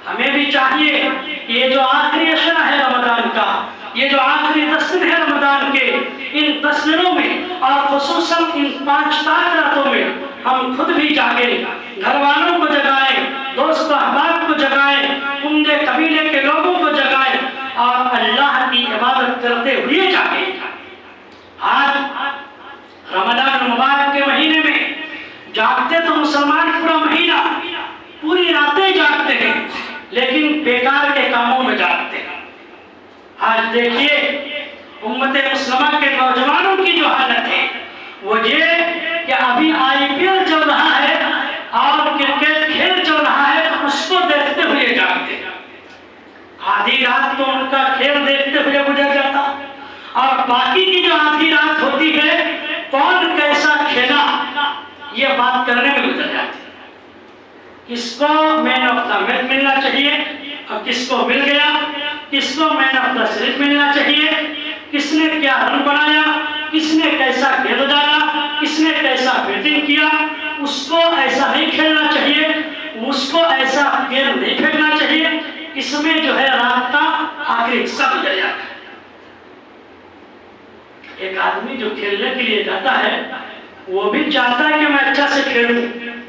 ہمیں بھی چاہیے کہ یہ جو آخری عشرہ ہے رمضان کا، یہ جو آخری 10 دن ہے رمضان کے، ان 10 دنوں میں اور خصوصاً ان 5 تاک راتوں میں ہم خود بھی جاگیں، گھر والوں کو جگائیں، دوست احباب کو جگائیں، عمدے قبیلے کے لوگوں کو جگائیں اور اللہ کی عبادت کرتے ہوئے جاگیں۔ آج رمضان مبارک کے مہینے میں جاگتے تو مسلمان پورا مہینہ پوری راتیں جاگتے ہیں، لیکن بیکار کے کاموں میں جاگتے ہیں۔ آج دیکھیے امت مسلمہ کے نوجوانوں کی جو حالت ہے وہ یہ کہ ابھی IPL چل رہا ہے اور کرکٹ کھیل چل رہا ہے، اس کو دیکھتے ہوئے جاگتے ہیں۔ آدھی رات تو ان کا کھیل دیکھتے ہوئے گزر جاتا، اور باقی کی جو آدھی رات ہوتی ہے کون کیسا کھیلا یہ بات کرنے میں گزر جاتی ہے۔ کس کو مین آف دا میچ ملنا چاہیے اور کس کو مل گیا، کس کو مین آف دا سیریز ملنا چاہیے، کس نے کیا رن بنایا، کس نے کیسا گیند ڈالا، کس نے کیسا بیٹنگ کیا، اس کو ایسا نہیں کھیلنا چاہیے، اس کو ایسا گیند نہیں پھینکنا چاہیے۔ اس میں جو ہے رات کا آخری حصہ گزر جاتا ہے۔ ایک آدمی جو کھیلنے کے لیے جاتا ہے وہ بھی چاہتا ہے کہ میں اچھا سے کھیلوں،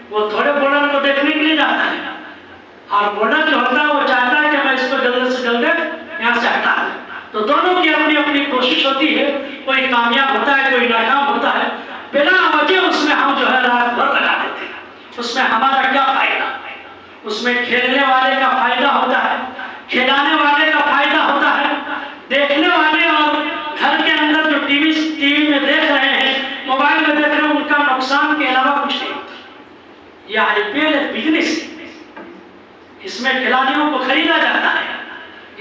وہ تھوڑے بولر کو دیکھنے کے لیے جاتا ہے، اور بولر جو ہوتا ہے وہ چاہتا ہے کہ میں اس کو جلد سے جلد یہاں سے ہٹا دوں۔ تو دونوں کی اپنی اپنی کوشش ہوتی ہے، کوئی کامیاب ہوتا ہے کوئی ناکام ہوتا ہے۔ بلا وجہ اس میں ہم جو ہے رات بھر لگا دیتے ہیں۔ اس میں ہمارا کیا فائدہ؟ اس میں کھیلنے والے کا فائدہ ہوتا ہے، کھلانے والے کا فائدہ ہوتا ہے، دیکھنے والے اور گھر کے اندر جو ٹی وی میں دیکھ رہے ہیں، موبائل میں دیکھ رہے ہیں، ان کا نقصان کے علاوہ کچھ نہیں ہوتا۔ یہ IPL ایک بزنس ہے، اس میں کھلاڑیوں کو خریدا جاتا ہے،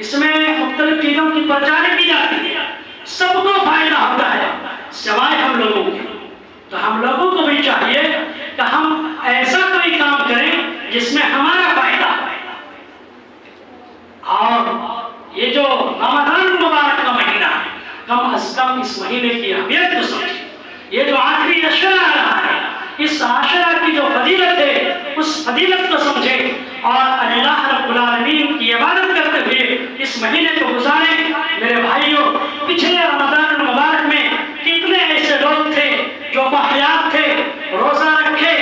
اس میں مختلف چیزوں کی پرچاری کی جاتی ہے، سب کو فائدہ ہوتا ہے سوائے ہم لوگوں کے۔ تو ہم لوگوں کو بھی چاہیے کہ ہم ایسا کوئی کام کریں جس میں ہمارا فائدہ ہو۔ اور یہ جو رمضان مبارک کا مہینہ ہے، کم از کم اس مہینے کی اہمیت کو سمجھیں۔ یہ جو آخری عشرہ آ رہا ہے، اس عشرہ کی جو فضیلت ہے اس فضیلت کو سمجھیں اور اللہ رب العالمین کی عبادت کرتے ہوئے اس مہینے کو گزاریں۔ میرے بھائیوں، پچھلے رمضان مبارک میں کتنے ایسے لوگ تھے جو باحیات تھے، روزہ رکھے،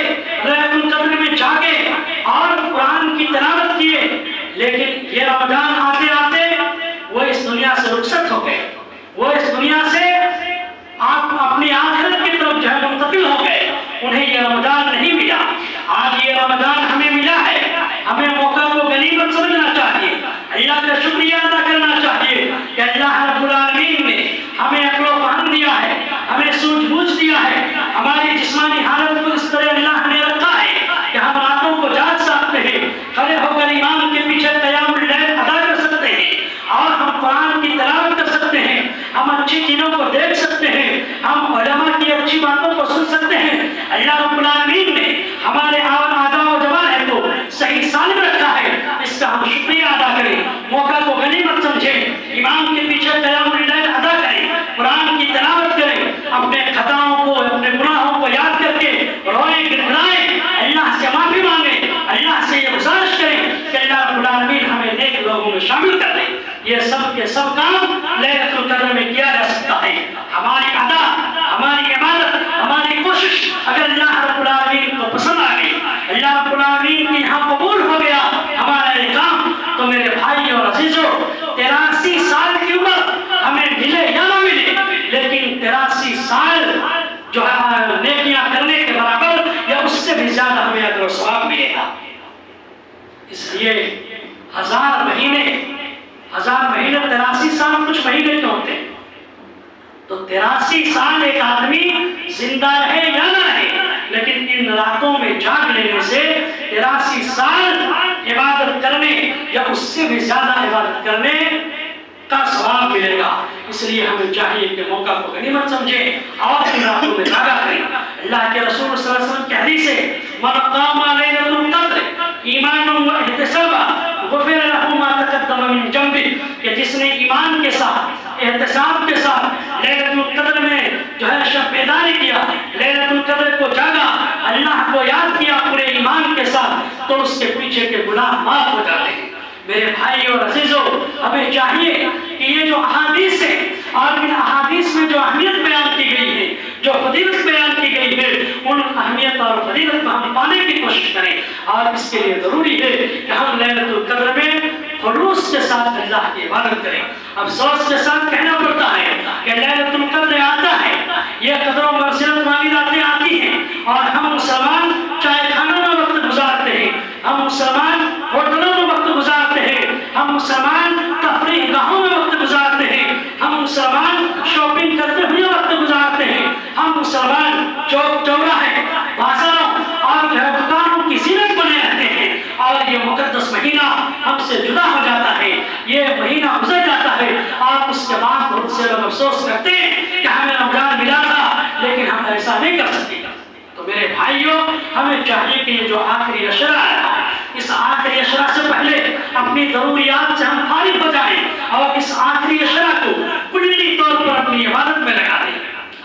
لیلۃ القدر میں جاگے اور قرآن کی تلاوت کیے، لیکن یہ رمضان آتے آتے وہ اس دنیا سے رخصت ہو گئے، وہ اس دنیا سے آپ اپنی آخرت کی طرف جو ہے منتقل ہو گئے، انہیں یہ رمضان نہیں ملا۔ آج یہ رمضان ہمیں ملا ہے، ہمیں موقع کو غنیمت سمجھنا چاہیے، اللہ کا شکریہ ادا کرنا چاہیے کہ اللہ رب العالمین نے ہمیں عقل و فہم دیا ہے، ہمیں سوجھ بوجھ دیا ہے، ہماری جسمانی حالت کو اس طرح اللہ نے رکھا ہے کہ ہم راتوں کو جاگ سکتے ہیں، کھڑے ہو کر امام کے پیچھے قیام اللیل ادا کر سکتے ہیں، اور ہم قرآن کی تلاوت کر سکتے ہیں، ہم اچھی چیزوں کو دیکھ سکتے ہیں، ہم علماء کی اچھی باتوں کو سن سکتے ہیں۔ اللہ رب العالمین نے ہمارے اعضاء و جوارح کو صحیح سالم رکھا ہے، اس کا ہم شکریہ ادا کریں، موقع کو غنیمت سمجھیں، امام کے پیچھے قیام اللیل ادا کریں، قرآن کی تلاوت کریں، اپنے خطاؤں کو اپنے گناہوں کو یاد کر کے روئیں گڑگڑائیں، اللہ سے معافی مانگیں، اللہ سے یہ گزارش کریں کہ اللہ رب العالمین ہمیں نیک لوگوں میں شامل کر دیں۔ یہ سب کے سب کام لیلۃ القدر میں کیا جا سکتا ہے۔ ہماری ادا، ہماری عبادت، ہماری کوشش اگر اللہ رب العالمین کو پسند آ گئی، اللہ رب العالمین کے یہاں قبول ہو گیا ہمارا یہ کام، تو میرے بھائی اور عزیزوں، 83 سال کی عمر ہمیں ملے یا نہ ملے، لیکن 83 سال جو ہے نیکیاں کرنے کے برابر یا اس سے بھی زیادہ ہمیں اجر و ثواب ملے گا۔ اس لیے 1000 مہینے 83 سال کچھ مہینے کے ہوتے ہیں، تو 83 سال ایک آدمی زندہ رہے یا نہ رہے، لیکن ان راتوں میں جاگ لینے سے 83 سال عبادت کرنے یا اس سے بھی زیادہ عبادت کرنے کا ثواب ملے گا۔ اس لیے ہمیں چاہیے کہ موقع کو غنیمت سمجھیں اور ان راتوں میں جاگا کریں۔ اللہ کے رسول صلی اللہ علیہ وسلم کی حدیث ہے، من قام لیلۃ القدر ایمانا واحتسابا غفر له ما تقدم من ذنبه، کہ جس نے ایمان کے ساتھ احتساب کے ساتھ لیلۃ القدر میں جو ہے شب بیداری کیا، لیلۃ القدر کو جاگا، اللہ کو یاد کیا پورے ایمان کے ساتھ، تو اس کے پیچھے کے گناہ معاف ہو جاتے ہیں۔ میرے بھائی اور عزیزوں، ہمیں چاہیے کہ یہ جو احادیث ہے اور ان احادیث میں جو اہمیت بیان کی گئی ہے، جو فضیلت بیان کی گئی ہے، ان اہمیت اور فضیلت کو ہم پانے کی کوشش کریں۔ اور اس کے لیے ضروری ہے کہ ہم لیلۃ القدر میں خلوص کے ساتھ اللہ کی عبادت کریں۔ افسوس کے ساتھ کہنا پڑتا ہے کہ لیلۃ القدر آتا ہے، یہ قدر و منزلت والی راتیں آتی ہیں، اور ہم مسلمان چائے خانوں میں وقت گزارتے ہیں، ہم مسلمان ہوٹلوں میں وقت گزارتے ہیں، ہم مسلمان تفریح گاہوں میں وقت گزارتے ہیں، ہم مسلمان شاپنگ کرتے ہوئے وقت گزارتے ہیں، ہم مسلمان چوک چوراہے بازاروں اور دکانوں کی زینت بنے رہتے ہیں، اور یہ مقدس مہینہ ہم سے جدا ہو جاتا ہے، یہ مہینہ گزر جاتا ہے، اور اس کے بعد بہت سے لوگ افسوس کرتے ہیں کہ ہمیں رمضان ملا تھا لیکن ہم ایسا نہیں کر سکتے۔ تو میرے بھائیوں، ہمیں چاہیے کہ یہ جو آخری عشرہ ہے، اس آخری عشرہ سے پہلے اپنی ضروریات سے ہم فارغ ہو جائیں اور اس آخری عشرہ کو کلی طور پر اپنی عبادت میں لگا دیں،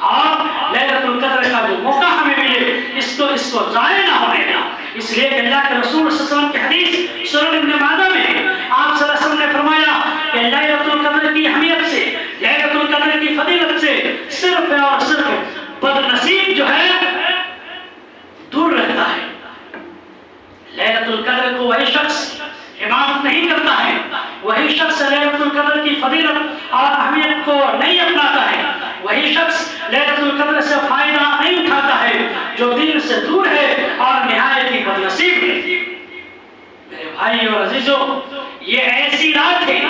اور لیلۃ القدر کا جو موقع ہمیں ملے اس کو ضائع نہ ہونے دیں۔ اس لیے کہ اللہ کے رسول صلی اللہ علیہ وسلم کی حدیث سنن ابن ماجہ میں ہے، آپ صلی اللہ علیہ وسلم نے فرمایا کہ لیلۃ القدر کی اہمیت سے، لیلۃ القدر کی فضیلت سے صرف اور صرف بدنصیب جو ہے دور رہتا ہے۔ لیلۃ القدر کو وہی شخص عبادت نہیں کرتا ہے، وہی شخص لیلۃ القدر کی فضیلت اور اہمیت کو نہیں اپناتا ہے، وہی شخص لیلۃ القدر سے فائدہ نہیں اٹھاتا ہے جو دین سے دور ہے اور نہایت ہی بدنصیب ہے۔ میرے بھائی اور عزیزوں، یہ ایسی رات ہے